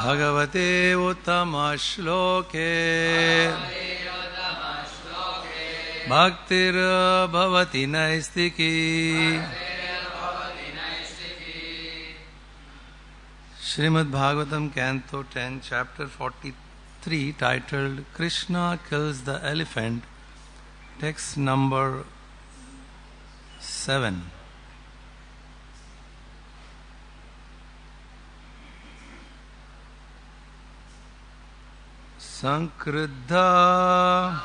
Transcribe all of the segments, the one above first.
Bhagavate Uttama Shloke Bhaktir Bhavati Naistiki Srimad Bhagavatam Canto 10 Chapter 43 titled Krishna Kills the Elephant, text number 7. Sankriddha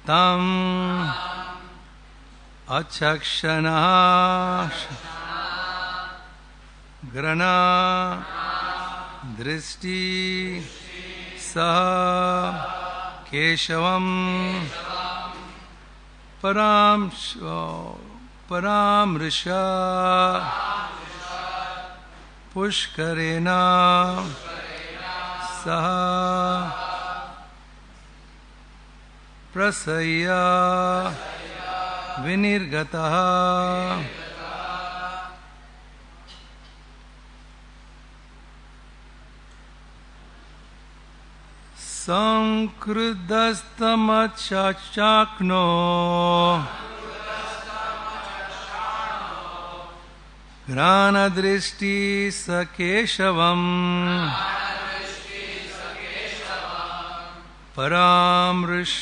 tam achakshana grana drishti saha keshavam paramrisha pushkarena saha prasaya vinirgataha sankruddastamachachakno granadrishti sakeshavam paramrish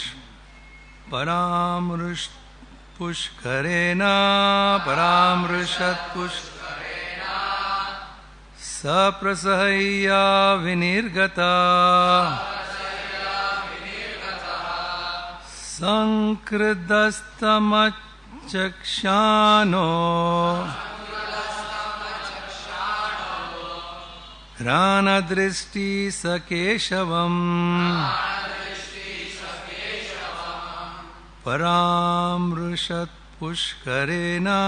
pushkarena paramrishat pushkarena saprasahaya vinirgata sankriddastamachakshano granadrishti sakeshavam paramrishat pushkarena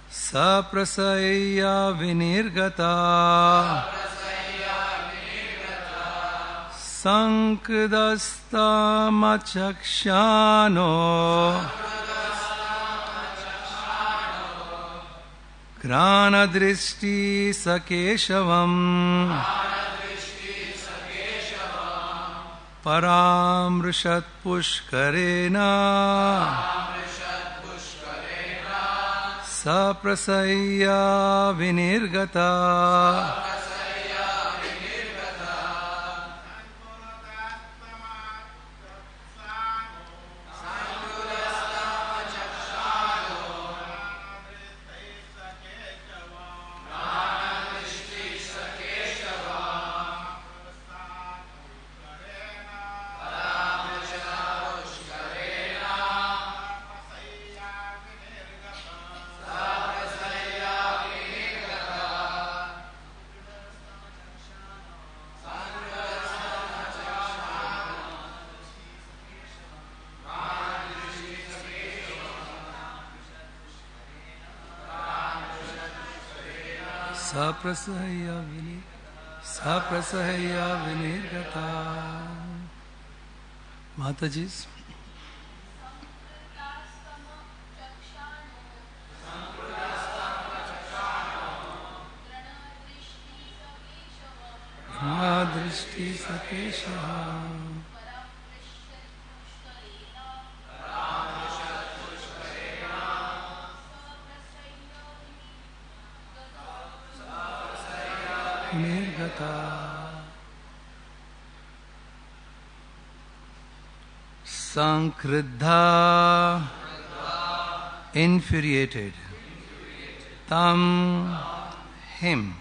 saprasaya vinirgata sankdastamachakshano granadrishti sakeshavam paramrishat pushkarena saprasaya vinirgata saprasahaya vinirgata. Mataji's. Drishti sakeshaha nirgata. Sankriddha, infuriated. Tam, him.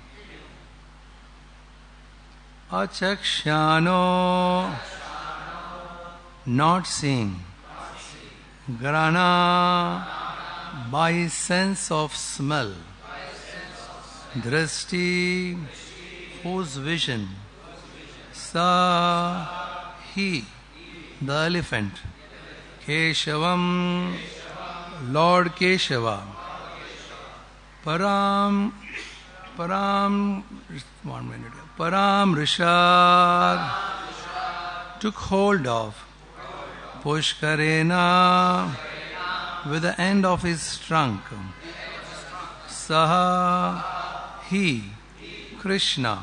Achakshano, not seeing. Grana, by sense of smell. Drishti, whose vision. Sa, he, the elephant. Keshavam, Lord Keshava. Param Param, 1 minute. Param Rishad took hold of Pushkarena with the end of his trunk. Saha, he, Krishna,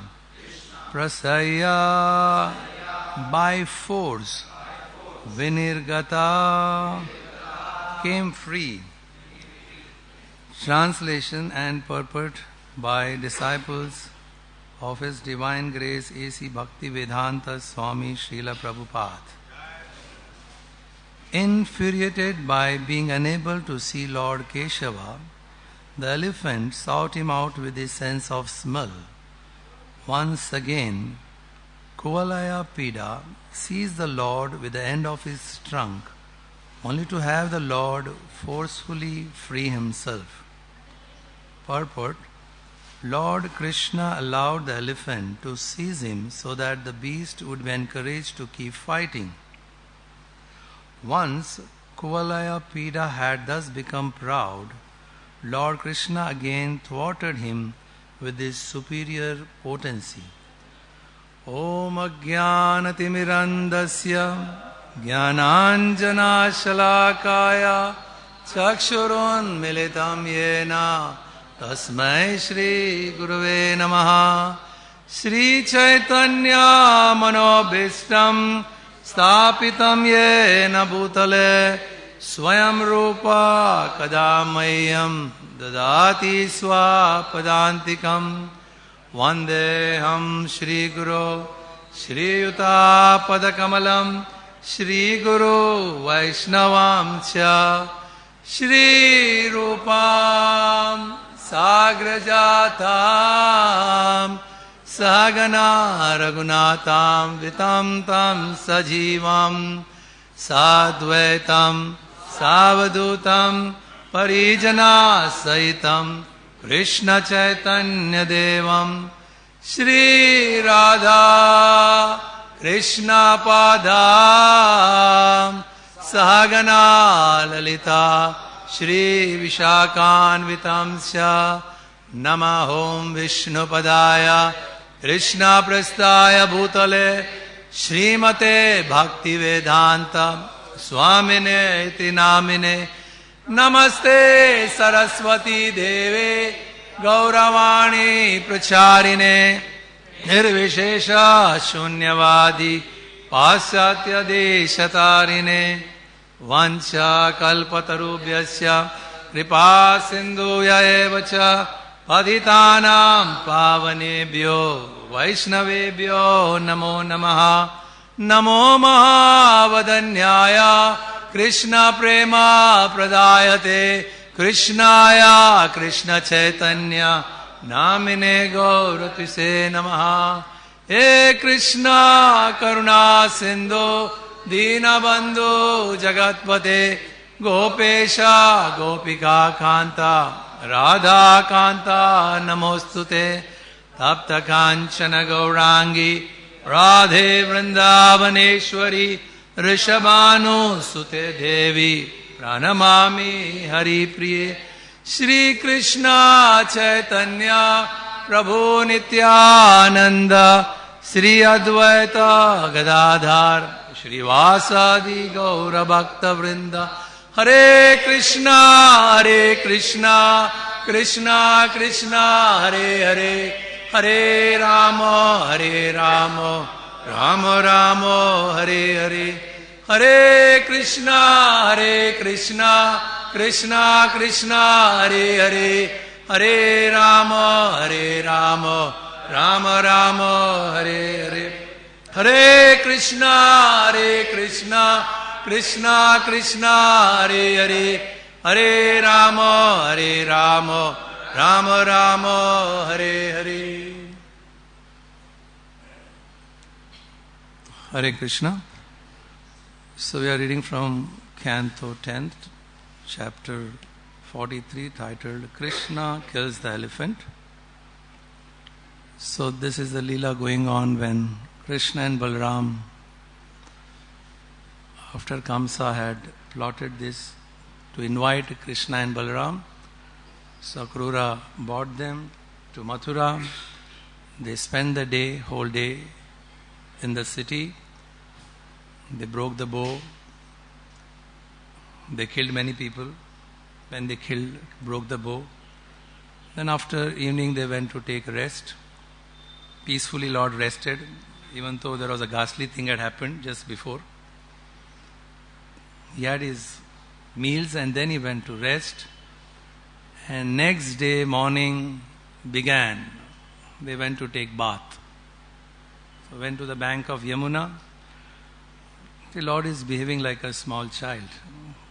Prasaya, by force, Vinirgata, came free. Translation and purport by disciples of His Divine Grace A.C. Bhaktivedanta Swami Prabhupada. Infuriated by being unable to see Lord Keshava, the elephant sought him out with his sense of smell. Once again, Kuvalaya Pida seized the Lord with the end of his trunk, only to have the Lord forcefully free himself. Purport: Lord Krishna allowed the elephant to seize him so that the beast would be encouraged to keep fighting. Once Kuvalaya Pida had thus become proud, Lord Krishna again thwarted him with his superior potency. Om Ajnanatimirandasya Jnananjana Shalakaya Chakshurun Militam Yena Tasmai Shri Gurave Namaha. Shri Chaitanya Manobhishtam Stapitam Yena Bhutale Swayam Rupa Kadamayam Dadati Swapadantikam Vandeham Shri Guru Shri Yuta Padakamalam Shri Guru Vaishnavam Cha Shri Rupam Sagrajatam Sagana Raghunatam Vitam Tam Sajivam Sadvaitam Savadutam Parijana Saitam Krishna Chaitanya Devam Shri Radha Krishna Padam Sahagana Lalita Shri Vishakhan Vitamsya Namahom Vishnu Padaya Krishna Prastaya Bhutale Srimate Bhaktivedanta Swamine Iti Namine Namaste Saraswati Deve Gauravani Pracharine Nirvishesha Shunyavadi Pasyatya Deshatarine Vancha Kalpatarubhyasya Kripa Sindhuya Evacha Padhitanam Pavanebhyo Vaishnavebhyo Namo Namaha Namo Mahavadanyaya Krishna Prema Pradayate Krishnaya Krishna Chaitanya Namine Gauratise Namaha. He Krishna Karuna Sindhu Dinabandhu Jagatpate Gopesha Gopika Kanta Radha Kanta Namostute Tapta Kanchana Gaurangi Radhe Vrindavaneshwari Rishabhanu Sute Devi Pranamami Hari Priye Shri Krishna Chaitanya Prabhu Nityananda Shri Advaita Gadadhar Shri Vasadi Gaura Bhakta Vrinda Hare Krishna Krishna Krishna Hare Hare Hare Rama Rama Rama Hare Hare Hare Krishna Krishna Krishna Hare Hare Hare Rama Rama Rama Hare Hare Hare Krishna Krishna Krishna Hare Hare Hare Rama Rama Rama Hare Hare. Hare Krishna. So we are reading from Canto 10th, chapter 43, titled Krishna Kills the Elephant. So this is the Leela going on when Krishna and Balram, after Kamsa had plotted this to invite Krishna and Balram, so Akrura bought them to Mathura. They spent the day, whole day in the city. They broke the bow. They killed many people. When they broke the bow, then after evening they went to take rest. Peacefully Lord rested, even though there was a ghastly thing had happened just before. He had his meals and then he went to rest. And next day morning began. They went to take bath. So went to the bank of Yamuna. The Lord is behaving like a small child.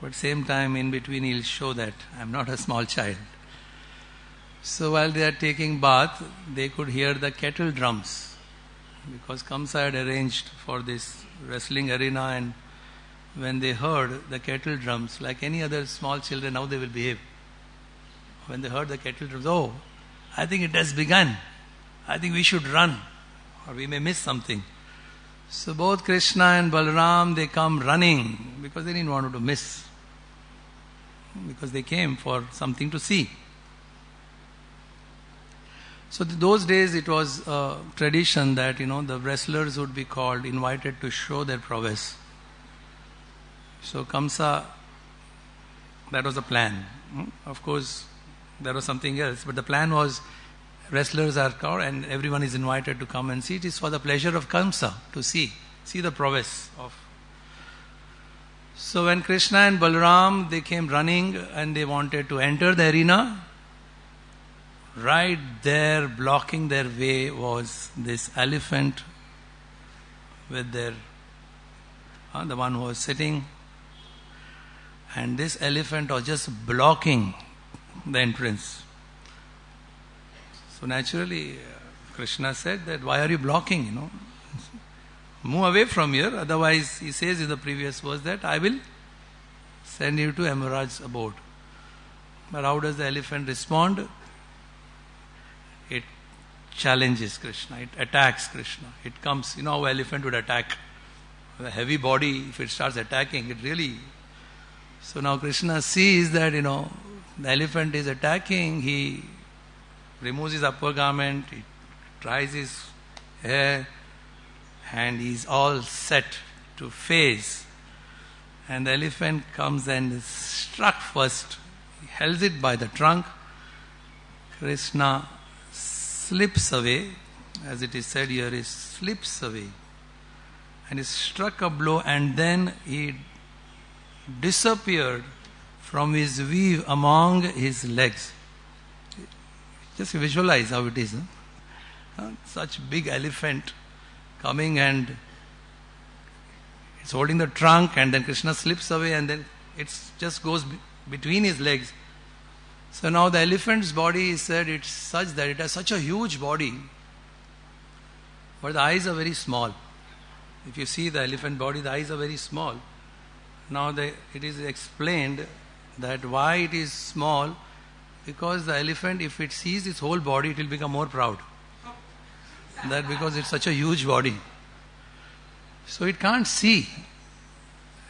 But same time in between he'll show that I am not a small child. So while they are taking bath, they could hear the kettle drums. Because Kamsa had arranged for this wrestling arena, and when they heard the kettle drums, like any other small children, how they will behave. When they heard the kettle drums, oh, I think it has begun. I think we should run, or we may miss something. So both Krishna and Balaram, they come running, because they didn't want to miss. Because they came for something to see. So those days it was a tradition that, the wrestlers would be called, invited to show their prowess. So Kamsa, that was the plan. Of course, there was something else, but the plan was wrestlers are called and everyone is invited to come and see. It is for the pleasure of Kamsa to see the prowess of. So when Krishna and Balaram, they came running and they wanted to enter the arena, right there blocking their way was this elephant with the one who was sitting, and this elephant was just blocking the entrance. So naturally Krishna said that, why are you blocking, move away from here, otherwise he says in the previous verse that I will send you to Yamaraj's abode. But how does the elephant respond? It challenges Krishna, it attacks Krishna. It comes, how an elephant would attack. With a heavy body, if it starts attacking, it really. So now Krishna sees that, the elephant is attacking. He removes his upper garment, he tries his hair, and he's all set to face. And the elephant comes and is struck first. He holds it by the trunk. Krishna slips away, as it is said here, he slips away. And he struck a blow, and then he disappeared from his view among his legs. Just visualize how it is. Such big elephant coming and it's holding the trunk, and then Krishna slips away and then it just goes between his legs. So now the elephant's body is said it's such that it has such a huge body, but the eyes are very small. If you see the elephant body, the eyes are very small. Now it is explained that why it is small, because the elephant, if it sees its whole body, it will become more proud. That because it's such a huge body. So it can't see.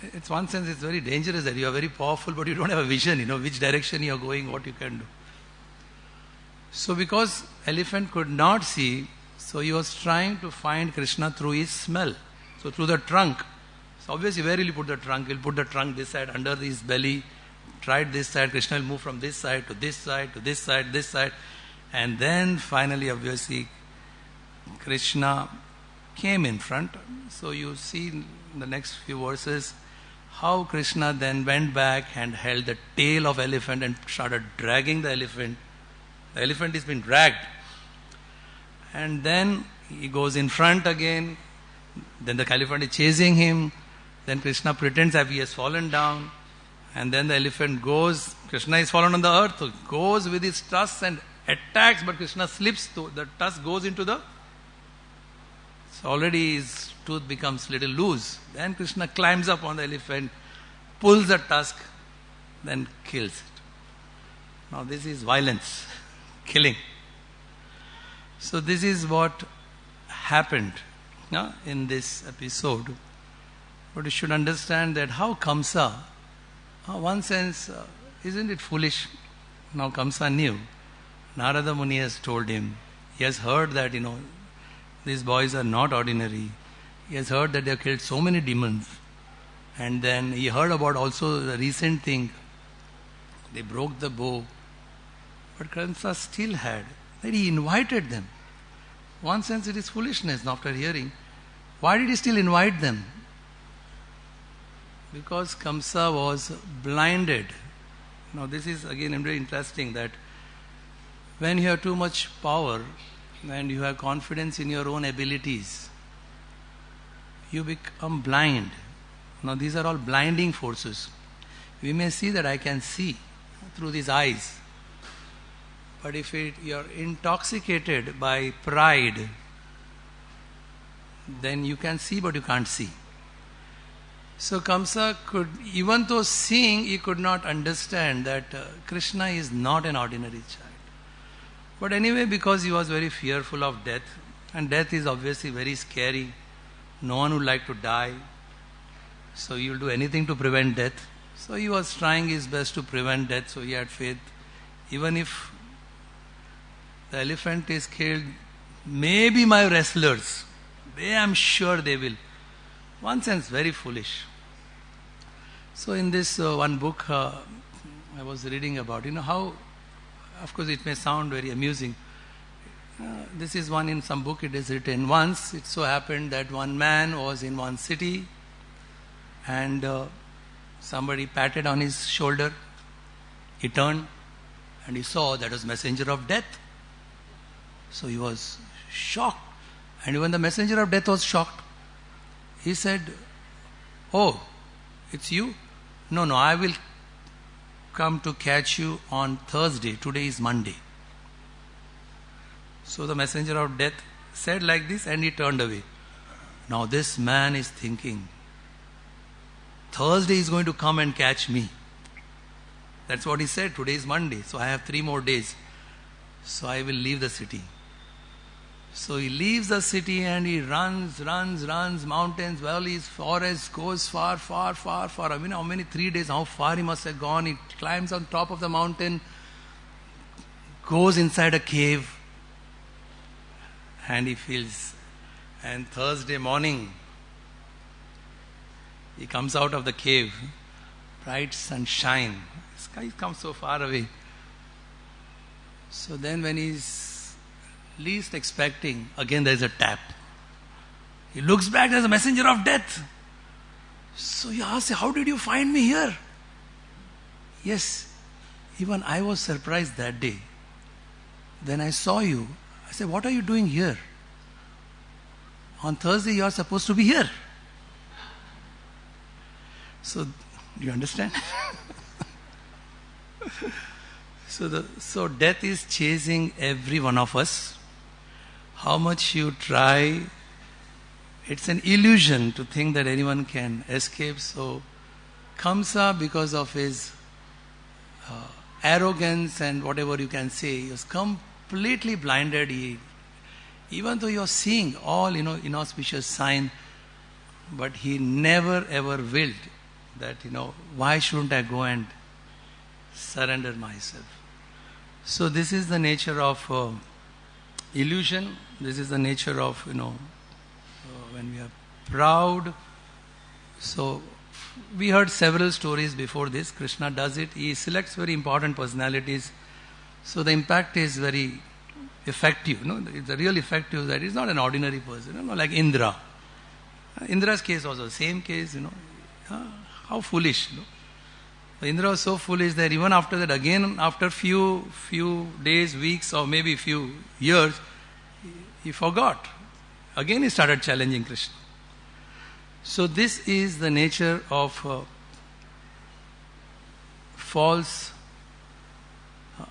It's one sense it's very dangerous that you are very powerful but you don't have a vision, which direction you are going, what you can do. So because elephant could not see, so he was trying to find Krishna through his smell. So through the trunk. So obviously where will you put the trunk? He'll put the trunk this side, under his belly, tried this side, Krishna will move from this side to this side, to this side, this side. And then finally obviously Krishna came in front. So you see in the next few verses how Krishna then went back and held the tail of elephant and started dragging the elephant. The elephant is being dragged. And then he goes in front again. Then the elephant is chasing him. Then Krishna pretends that he has fallen down. And then the elephant goes. Krishna is fallen on the earth. So goes with his tusks and attacks. But Krishna slips. The tusk goes into the. So already his tooth becomes little loose. Then Krishna climbs up on the elephant, pulls the tusk, then kills it. Now this is violence, killing. So this is what happened in this episode. But you should understand that how Kamsa, one sense, isn't it foolish? Now Kamsa knew Narada Muni has told him. He has heard that, these boys are not ordinary. He has heard that they have killed so many demons. And then he heard about also the recent thing. They broke the bow. But Kamsa still had. That he invited them. One sense it is foolishness after hearing. Why did he still invite them? Because Kamsa was blinded. Now this is again very interesting that when you have too much power and you have confidence in your own abilities, you become blind. Now these are all blinding forces. We may see that I can see through these eyes. But if you are intoxicated by pride, then you can see but you can't see. So Kamsa could, even though seeing, he could not understand that Krishna is not an ordinary child. But anyway, because he was very fearful of death, and death is obviously very scary, no one would like to die, so he will do anything to prevent death. So he was trying his best to prevent death, so he had faith. Even if the elephant is killed, maybe my wrestlers, I am sure they will. One sense, very foolish. So in this one book I was reading about, how, of course it may sound very amusing. This is one in some book it is written. Once it so happened that one man was in one city and somebody patted on his shoulder. He turned and he saw that was messenger of death. So he was shocked. And even the messenger of death was shocked. He said, "Oh, it's you? No, I will come to catch you on Thursday. Today is Monday." So the messenger of death said like this and he turned away. Now this man is thinking, Thursday is going to come and catch me. That's what he said. Today is Monday. So I have 3 more days. So I will leave the city. So he leaves the city and he runs, mountains, valleys, forests, goes far. I mean, how many 3 days, how far he must have gone. He climbs on top of the mountain, goes inside a cave, and he feels. And Thursday morning, he comes out of the cave, bright sunshine. The sky comes so far away. So then when he's least expecting, again there is a tap. He looks back, there's a messenger of death. So he asks, "How did you find me here?" "Yes, even I was surprised that day. Then I saw you. I said, "What are you doing here? On Thursday you are supposed to be here." So, do you understand? So death is chasing every one of us. How much you try, it's an illusion to think that anyone can escape. So Kamsa, because of his arrogance and whatever you can say, he was completely blinded. Even though he was seeing all inauspicious sign, but he never ever willed that why shouldn't I go and surrender myself. So this is the nature of illusion. This is the nature of when we are proud. So we heard several stories before this. Krishna does it. He selects very important personalities. So the impact is very effective. It's a real effective. That is not an ordinary person. Like Indra. Indra's case was the same case. How foolish. Indra was so foolish that even after that, again after few days, weeks, or maybe few years, he forgot. Again he started challenging Krishna. So this is the nature of false,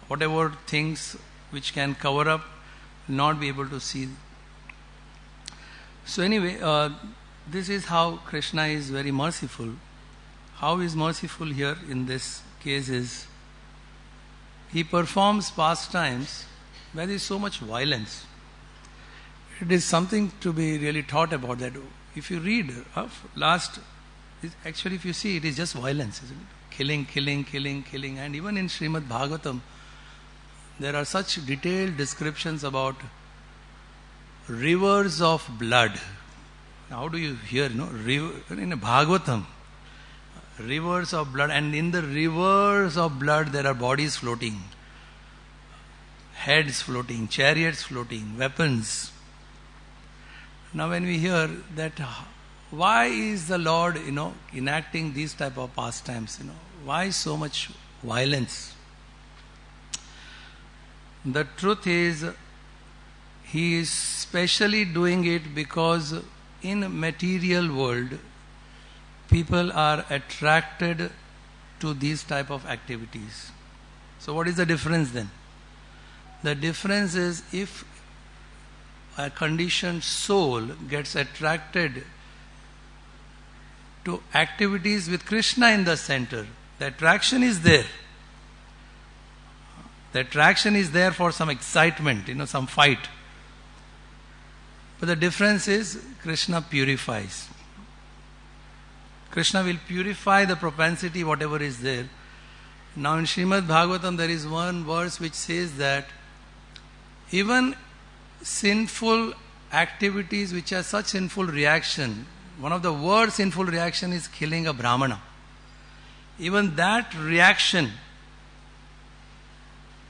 whatever things which can cover up, not be able to see. So anyway, this is how Krishna is very merciful. How he is merciful here in this case is, he performs pastimes where there is so much violence. It is something to be really thought about. That if you read actually if you see, it is just violence, isn't it? Killing. And even in Srimad Bhagavatam, there are such detailed descriptions about rivers of blood. How do you hear, in a Bhagavatam, rivers of blood, and in the rivers of blood there are bodies floating, heads floating, chariots floating, weapons. Now when we hear that, why is the Lord, enacting these type of pastimes, why so much violence? The truth is, He is specially doing it because in material world, people are attracted to these type of activities. So what is the difference then? The difference is, if a conditioned soul gets attracted to activities with Krishna in the center, the attraction is there. The attraction is there for some excitement, some fight. But the difference is, Krishna purifies. Krishna will purify the propensity, whatever is there. Now in Srimad Bhagavatam there is one verse which says that even sinful activities which have such sinful reaction, one of the worst sinful reaction is killing a Brahmana. Even that reaction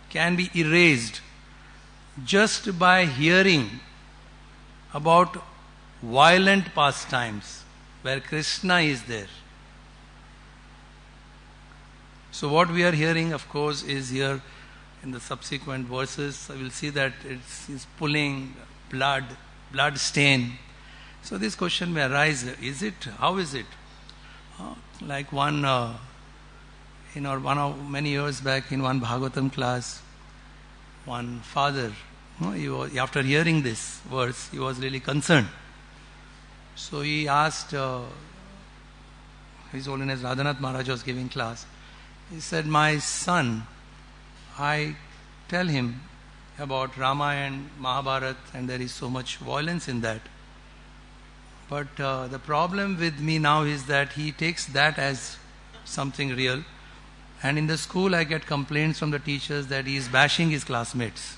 can be erased just by hearing about violent pastimes where Krishna is there. So what we are hearing, of course, is here in the subsequent verses. I will see that it's pulling blood stain. So this question may arise: how is it? Like many years back in one Bhagavatam class, one father, after hearing this verse, he was really concerned. So he asked, His Holiness Radhanath Maharaj was giving class. He said, my son, I tell him about Ramayana, Mahabharata, and there is so much violence in that. But the problem with me now is that he takes that as something real. And in the school I get complaints from the teachers that he is bashing his classmates.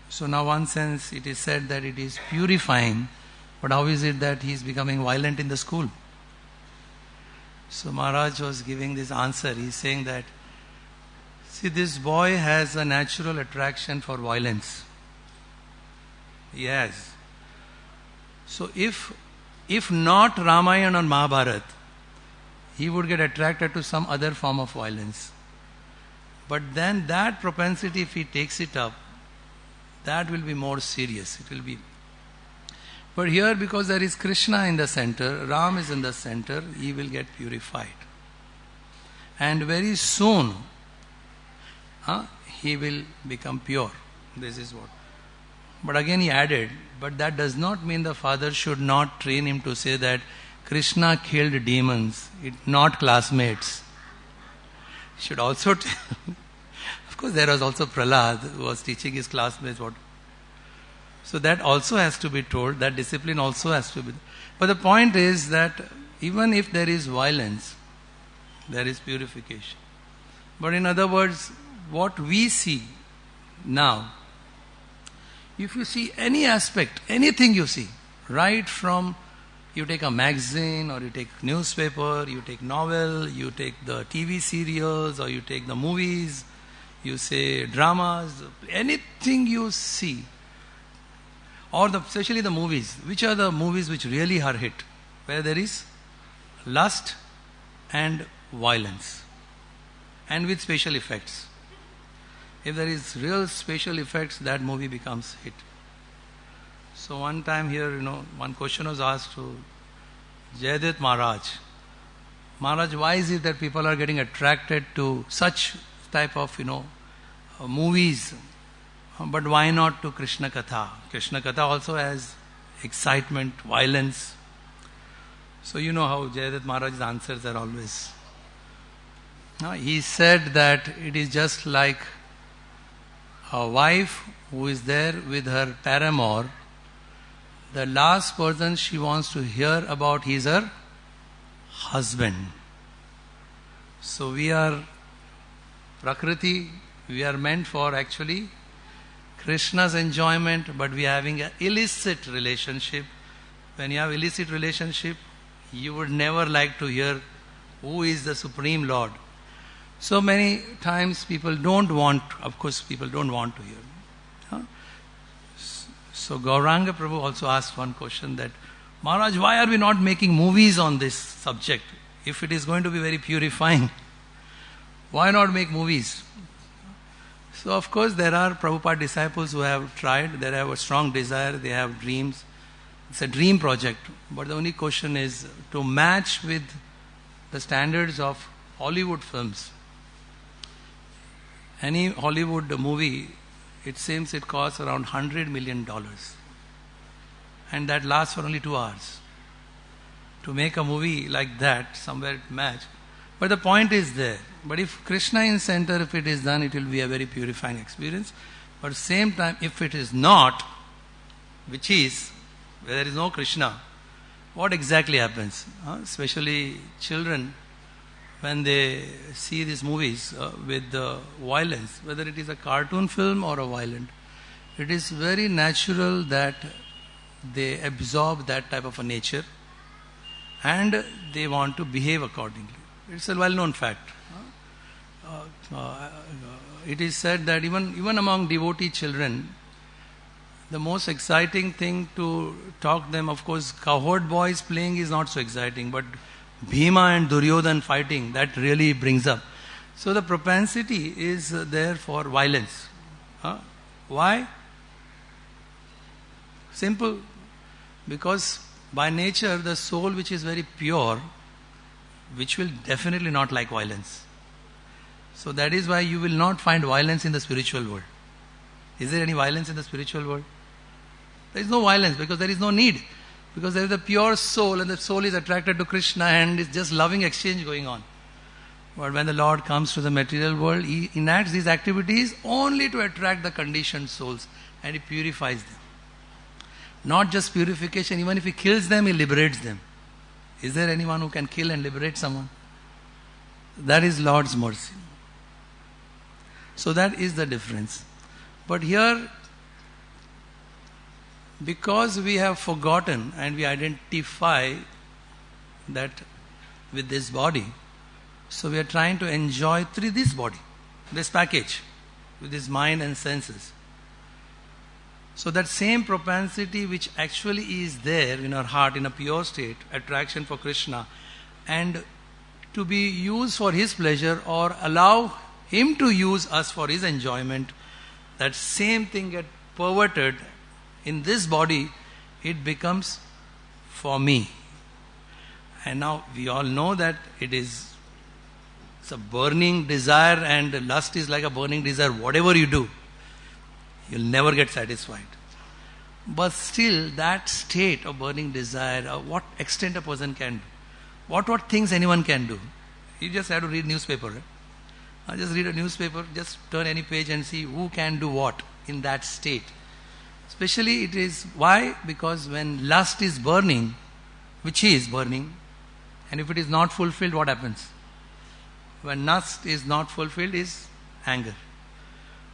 So now one sense it is said that it is purifying, but how is it that he is becoming violent in the school? So Maharaj was giving this answer. He is saying that, see, this boy has a natural attraction for violence. He has. So if not Ramayana or Mahabharata, he would get attracted to some other form of violence. But then that propensity, if he takes it up, that will be more serious. It will be. But here, because there is Krishna in the center, Ram is in the center, he will get purified. And very soon, he will become pure. This is what. But again he added, but that does not mean the father should not train him to say that Krishna killed demons, not classmates. Should also tell. Of course, there was also Prahlad who was teaching his classmates what. So that also has to be told, that discipline also has to be. But the point is that even if there is violence, there is purification. But in other words, what we see now, if you see any aspect, anything you see, right from you take a magazine or you take newspaper, you take novel, you take the TV serials or you take the movies, you say dramas, anything you see, or especially the movies, which are the movies which really are hit, where there is lust and violence and with special effects. If there is real special effects, that movie becomes hit. So one time here, one question was asked to Jayadit Maharaj. Maharaj, why is it that people are getting attracted to such type of, movies, but why not to Krishna Katha? Krishna Katha also has excitement, violence. So you know how Jayadit Maharaj's answers are always. He said that it is just like a wife who is there with her paramour. The last person she wants to hear about is her husband. So we are Prakriti, We are meant for actually Krishna's enjoyment, but we are having an illicit relationship. When you have illicit relationship, you would never like to hear who is the Supreme Lord. So many times people don't want to hear. Huh? So Gauranga Prabhu also asked one question that, Maharaj, why are we not making movies on this subject? If it is going to be very purifying, why not make movies? So of course there are Prabhupada disciples who have tried, they have a strong desire, they have dreams. It's a dream project. But the only question is to match with the standards of Hollywood films. Any Hollywood movie, it seems it costs around $100 million. And that lasts for only 2 hours. To make a movie like that, somewhere it match. But the point is there. But if Krishna in center, if it is done, it will be a very purifying experience. But at the same time, if it is not, which is, where there is no Krishna, what exactly happens? Especially children, when they see these movies with the violence, whether it is a cartoon film or a violent, it is very natural that they absorb that type of a nature and they want to behave accordingly. It's a well-known fact. It is said that even among devotee children, the most exciting thing to talk them, of course, cowherd boys playing is not so exciting, but Bhima and Duryodhan fighting, that really brings up. So the propensity is there for violence. Why? Simple. Because by nature, the soul which is very pure, which will definitely not like violence. So that is why you will not find violence in the spiritual world. Is there any violence in the spiritual world? There is no violence because there is no need. Because there is a pure soul and the soul is attracted to Krishna and it's just loving exchange going on. But when the Lord comes to the material world, He enacts these activities only to attract the conditioned souls and He purifies them. Not just purification, even if He kills them, He liberates them. Is there anyone who can kill and liberate someone? That is Lord's mercy. So that is the difference. But here, because we have forgotten and we identify that with this body, so we are trying to enjoy through this body, this package, with this mind and senses. So that same propensity which actually is there in our heart in a pure state, attraction for Krishna, and to be used for His pleasure or allow Him to use us for His enjoyment, that same thing get perverted in this body, it becomes for me. And now we all know that it's a burning desire, and lust is like a burning desire. Whatever you do, you'll never get satisfied. But still, that state of burning desire, what extent a person can do, what things anyone can do. You just have to read newspaper. Right? Just read a newspaper, just turn any page and see who can do what in that state. Especially it is, why? Because when lust is burning, which is burning, and if it is not fulfilled, what happens? When lust is not fulfilled is anger.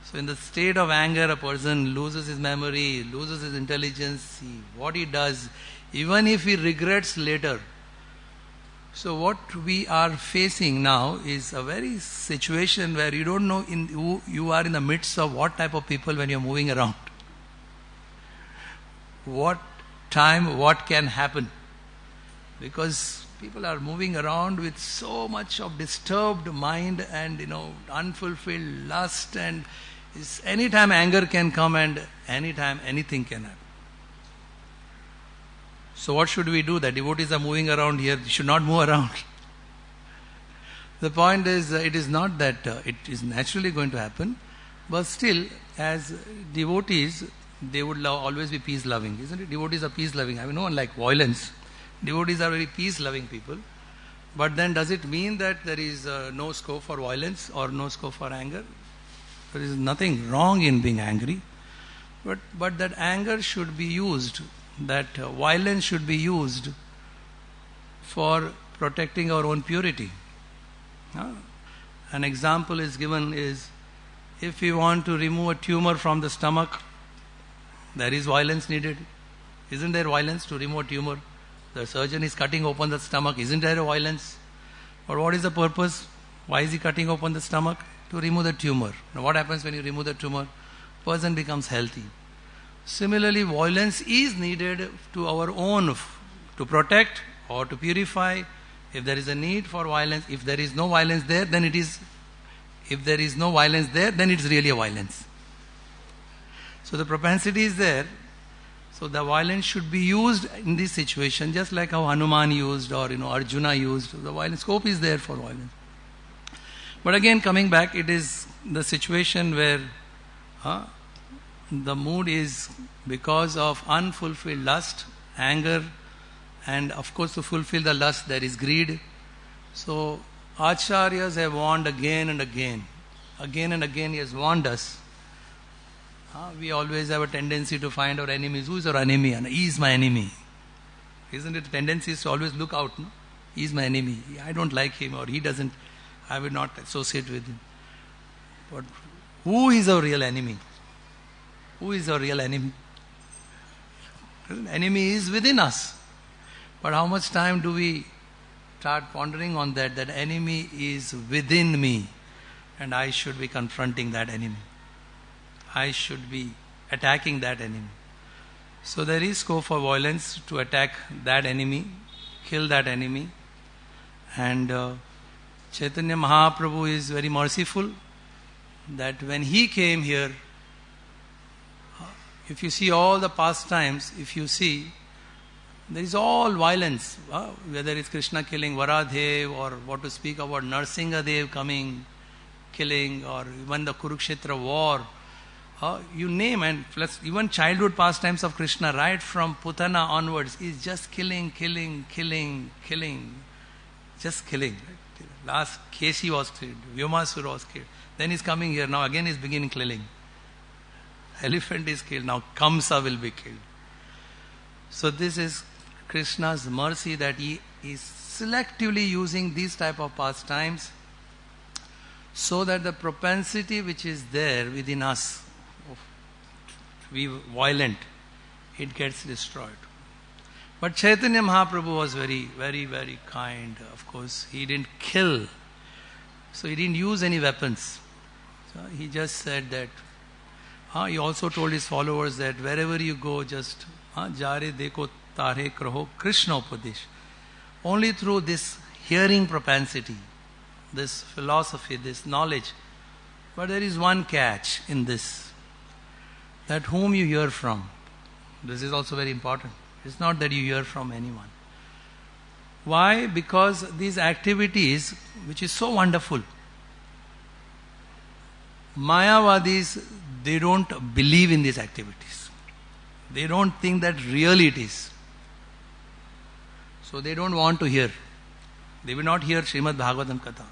So in the state of anger, a person loses his memory, loses his intelligence, what he does, even if he regrets later. So what we are facing now is a very situation where you don't know you are in the midst of what type of people when you are moving around. What time, what can happen. Because people are moving around with so much of disturbed mind and unfulfilled lust, and anytime anger can come and anytime anything can happen. So what should we do? The devotees are moving around here, they should not move around. The point is, it is not that it is naturally going to happen, but still, as devotees, they would always be peace-loving, isn't it? Devotees are peace-loving. I mean, no one like violence. Devotees are very peace-loving people. But then does it mean that there is no scope for violence or no scope for anger? There is nothing wrong in being angry. But that anger should be used, that violence should be used for protecting our own purity. An example is given is, If we want to remove a tumor from the stomach, there is violence needed. Isn't there violence to remove a tumor? The surgeon is cutting open the stomach. Isn't there a violence? But what is the purpose? Why is he cutting open the stomach? To remove the tumor. Now what happens when you remove the tumor? Person becomes healthy. Similarly, violence is needed to our own, to protect or to purify. If there is a need for violence, if there is no violence there, then it is. If there is no violence there, then it's really a violence. So the propensity is there. So the violence should be used in this situation, just like how Hanuman used or Arjuna used. The violence scope is there for violence. But again, coming back, it is the situation where the mood is because of unfulfilled lust, anger, and of course to fulfill the lust there is greed. So Acharyas have warned again and again. Again and again he has warned us. We always have a tendency to find our enemies. Who is our enemy? And he is my enemy. Isn't it? The tendency is to always look out. No? He is my enemy. I don't like him, or he doesn't. I will not associate with him. But who is our real enemy? Who is our real enemy? Enemy is within us. But how much time do we start pondering on that? That enemy is within me, and I should be confronting that enemy. I should be attacking that enemy. So there is scope for violence to attack that enemy, kill that enemy. And Chaitanya Mahaprabhu is very merciful that when he came here, if you see all the pastimes, if you see, there is all violence, whether it's Krishna killing Varadev, or what to speak about Narsingadev coming, killing, or even the Kurukshetra war, you name, and plus even childhood pastimes of Krishna, right from Putana onwards, is just killing, just killing. Last Keshi was killed, Vyomasura was killed. Then he's coming here, now again he's beginning killing. Elephant is killed, now Kamsa will be killed. So this is Krishna's mercy that he is selectively using these type of pastimes so that the propensity which is there within us to be violent, it gets destroyed. But Chaitanya Mahaprabhu was very, very, very kind. Of course, he didn't kill. So he didn't use any weapons. So he just said that. He also told his followers that wherever you go, just jare deko tare kraho Krishna upadesh. Only through this hearing propensity, this philosophy, this knowledge. But there is one catch in this, that whom you hear from. This is also very important. It's not that you hear from anyone. Why? Because these activities, which is so wonderful, Mayavadis, they don't believe in these activities. They don't think that really it is. So they don't want to hear. They will not hear Srimad Bhagavatam Katha.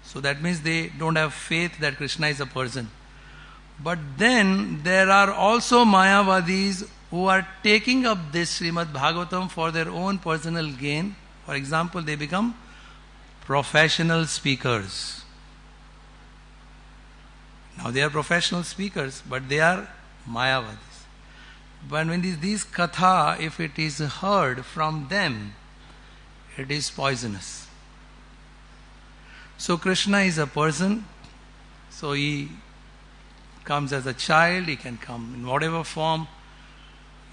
So that means they don't have faith that Krishna is a person. But then there are also Mayavadis who are taking up this Srimad Bhagavatam for their own personal gain. For example, they become professional speakers. Now they are professional speakers, but they are Mayavadis. But when these katha, if it is heard from them, it is poisonous. So Krishna is a person, so he comes as a child, he can come in whatever form.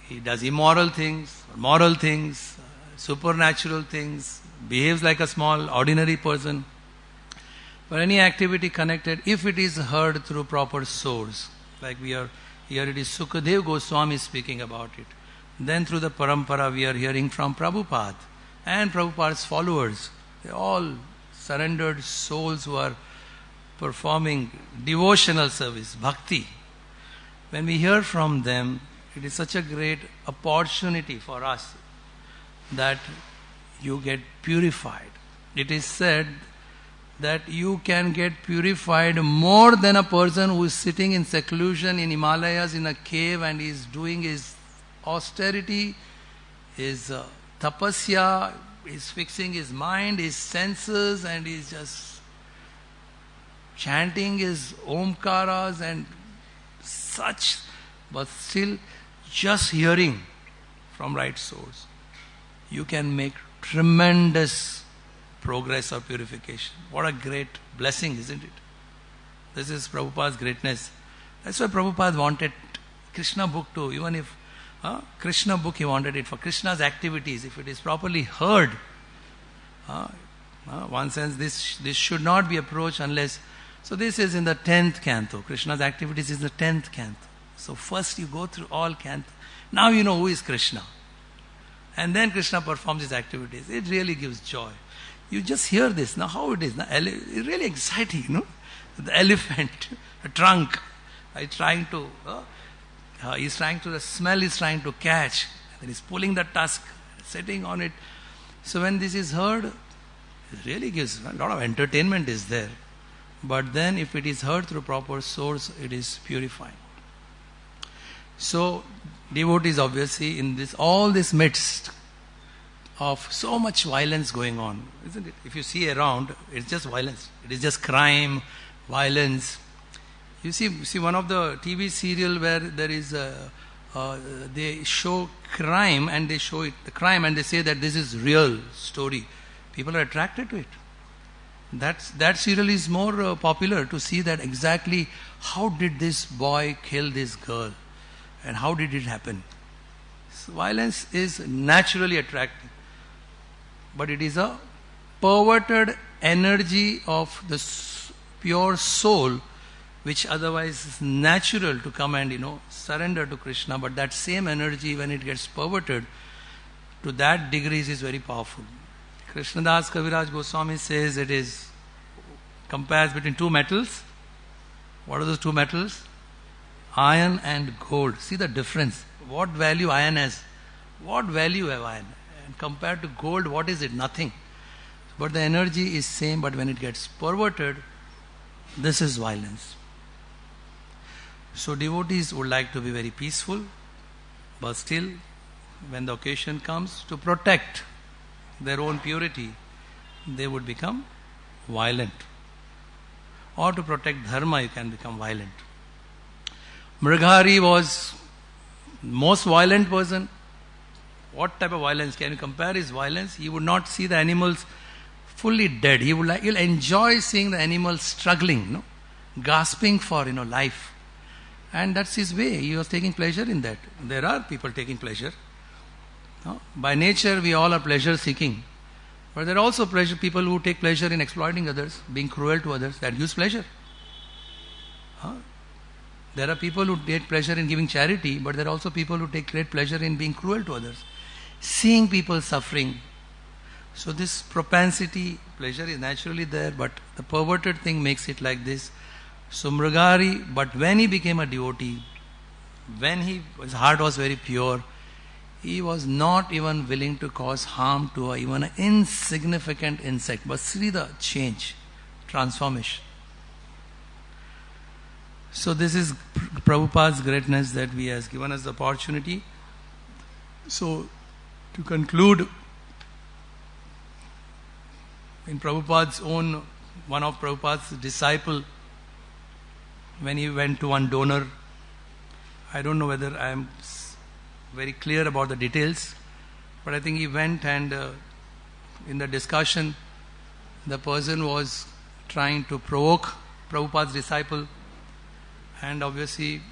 He does immoral things, moral things, supernatural things, behaves like a small, ordinary person. But any activity connected, if it is heard through proper source, like we are here, it is Sukadev Goswami speaking about it. Then through the parampara, we are hearing from Prabhupada and Prabhupada's followers. They are all surrendered souls who are performing devotional service, bhakti. When we hear from them, it is such a great opportunity for us that you get purified. It is said that you can get purified more than a person who is sitting in seclusion in Himalayas in a cave and is doing his austerity, his tapasya, is fixing his mind, his senses, and is just chanting is omkaras and such, but still just hearing from right source, you can make tremendous progress or purification. What a great blessing, isn't it? This is Prabhupada's greatness. That's why Prabhupada wanted Krishna book too. Even if Krishna book, he wanted it for Krishna's activities. If it is properly heard, one sense this should not be approached unless. So this is in the 10th canto. Krishna's activities is the 10th canto. So first you go through all canto. Now you know who is Krishna. And then Krishna performs his activities. It really gives joy. You just hear this. Now how it is? Now, it's really exciting, you know. The elephant, the trunk, he's trying to, the smell is trying to catch. And then he's pulling the tusk, sitting on it. So when this is heard, it really gives a lot of entertainment is there. But then if it is heard through proper source, it is purifying. So devotees obviously in all this midst of so much violence going on, isn't it? If you see around, it's just violence. It is just crime, violence. You see one of the TV serial where there is they show crime and they show it the crime and they say that this is real story. People are attracted to it. That serial is more popular to see that exactly how did this boy kill this girl and how did it happen. So violence is naturally attractive, but it is a perverted energy of the pure soul, which otherwise is natural to come and surrender to Krishna. But that same energy, when it gets perverted to that degree, is very powerful. Krishnadas Kaviraj Goswami says it is compares between two metals. What are those two metals? Iron and gold. See the difference. What value iron has? What value have iron? And compared to gold, what is it? Nothing. But the energy is same, but when it gets perverted, this is violence. So devotees would like to be very peaceful, but still, when the occasion comes to protect their own purity, they would become violent. Or to protect dharma, you can become violent. Mrighari was most violent person. What type of violence? Can you compare his violence? He would not see the animals fully dead. He'll enjoy seeing the animals struggling, gasping for life. And that's his way. He was taking pleasure in that. There are people taking pleasure. By nature, we all are pleasure seeking. But there are also people who take pleasure in exploiting others, being cruel to others. That gives pleasure. There are people who take pleasure in giving charity, but there are also people who take great pleasure in being cruel to others, seeing people suffering. So this propensity, pleasure is naturally there, but the perverted thing makes it like this. So Mrighari, but when he became a devotee, when his heart was very pure, he was not even willing to cause harm to even an insignificant insect. But see the change, transformation. So this is Prabhupada's greatness that he has given us the opportunity. So to conclude, in Prabhupada's own, one of Prabhupada's disciple, when he went to one donor, I don't know whether I am very clear about the details, but I think he went and in the discussion, the person was trying to provoke Prabhupada's disciple, and obviously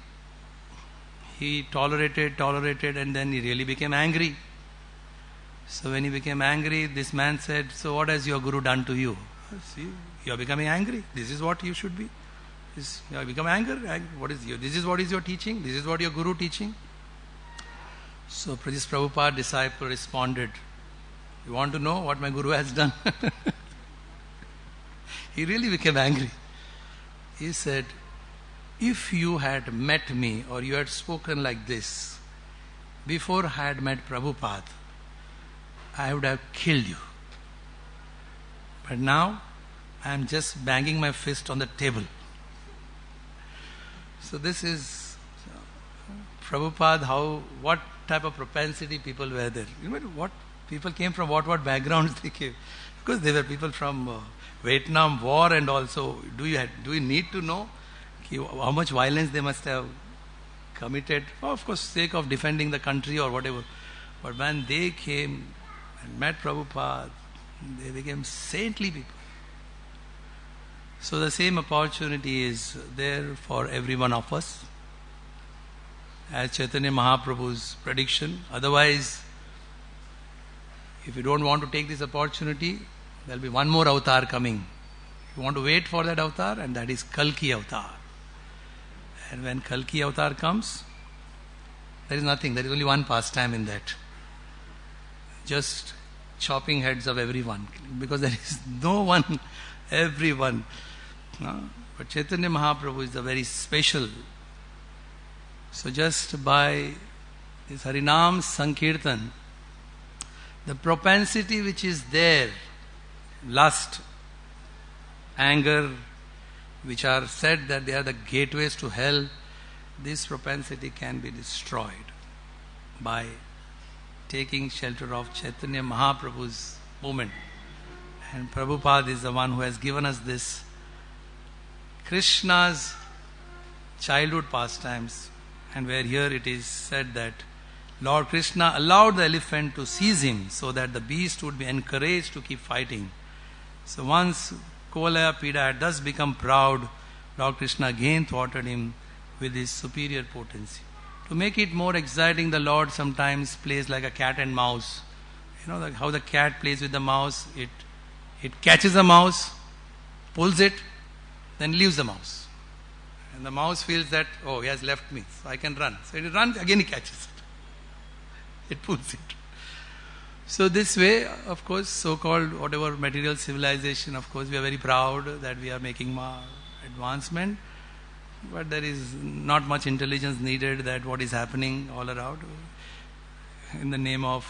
he tolerated, and then he really became angry. So when he became angry, this man said, so what has your guru done to you? See, you are becoming angry. This is what you should be. You have become angry. This is what is your teaching? This is what your guru teaching? So this Prabhupada disciple responded, you want to know what my guru has done? He really became angry. He said, if you had met me or you had spoken like this before I had met Prabhupada, I would have killed you. But now I am just banging my fist on the table. So this is Prabhupada, what type of propensity people were there. You know what? People came from what backgrounds they came. Because they were people from Vietnam War, and also, do you need to know how much violence they must have committed? Of course, sake of defending the country or whatever. But when they came and met Prabhupada, they became saintly people. So the same opportunity is there for every one of us, as Chaitanya Mahaprabhu's prediction. Otherwise, if you don't want to take this opportunity, there will be one more avatar coming. You want to wait for that avatar, and that is Kalki avatar. And when Kalki avatar comes, there is nothing. There is only one pastime in that. Just chopping heads of everyone. Because there is no one, everyone. No? But Chaitanya Mahaprabhu is the very special. So just by this Harinam Sankirtan, the propensity which is there, lust, anger, which are said that they are the gateways to hell, this propensity can be destroyed by taking shelter of Chaitanya Mahaprabhu's movement. And Prabhupada is the one who has given us this Krishna's childhood pastimes, and where here it is said that Lord Krishna allowed the elephant to seize him so that the beast would be encouraged to keep fighting. So once Kuvalaya Pida had thus become proud, Lord Krishna again thwarted him with his superior potency. To make it more exciting, the Lord sometimes plays like a cat and mouse. You know how the cat plays with the mouse. It catches a mouse, pulls it, then leaves the mouse. And the mouse feels that, oh, he has left me, so I can run. So it runs, again he catches it. It pulls it. So this way, of course, so-called whatever material civilization, of course, we are very proud that we are making advancement. But there is not much intelligence needed that what is happening all around. In the name of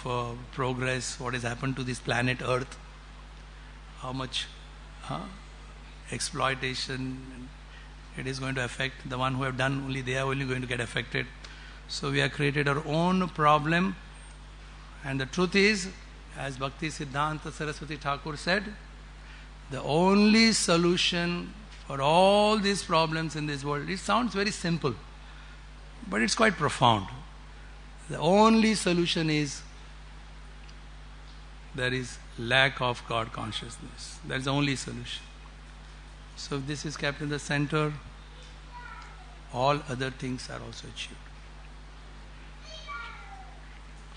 progress, what has happened to this planet Earth, how much exploitation it is going to affect the one who have done, only they are only going to get affected. So we have created our own problem, and the truth is, as Bhakti Siddhanta Saraswati Thakur said, the only solution for all these problems in this world, it sounds very simple, but it's quite profound. The only solution is there is lack of God consciousness. That's the only solution. So if this is kept in the center, all other things are also achieved.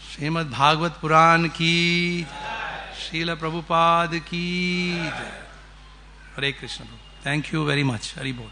Srimad Bhagavat Puran ki, Srila Prabhupada ki. Hare Krishna. Thank you very much. Hari Bol.